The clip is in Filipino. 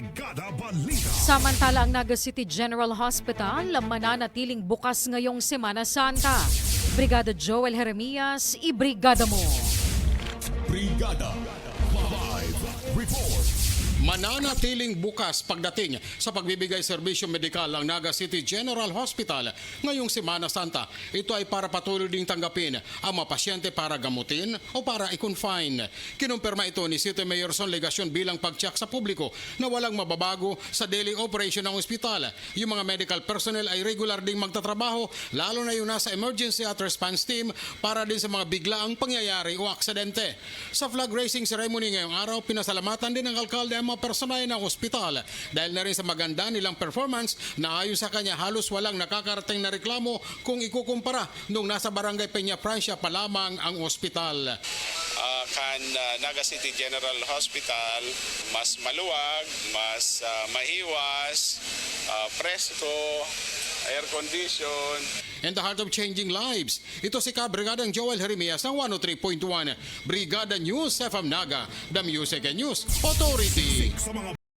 Brigada Balita. Samantala ang Naga City General Hospital mananatiling bukas ngayong Semana Santa. Brigada Joel Jeremias, ibrigada mo. Brigada Live Report. Mananatiling bukas pagdating sa pagbibigay serbisyo medikal ang Naga City General Hospital ngayong Semana Santa. Ito ay para patuloy ding tanggapin ang mga pasyente para gamutin o para i-confine. Kinumpirma ito ni City Mayor Son Legacion bilang pagtiyak sa publiko na walang mababago sa daily operation ng ospital. Yung mga medical personnel ay regular ding magtatrabaho, lalo na yung nasa emergency at response team para din sa mga biglaang pangyayari o aksidente. Sa flag raising ceremony ngayong araw, pinasalamatan din ng alkalde ang mga personal ng ospital dahil na rin sa maganda nilang performance na ayon sa kanya halos walang nakakarating na reklamo kung ikukumpara nung nasa Barangay Peña Francia pa lamang ang ospital. Naga City General Hospital mas maluwag, mas mahiwas, presko, air condition. In the heart of changing lives, ito si Brigadang Joel Jeremias ng 103.1 Brigada News FM Naga, the Music and News Authority. Sa mga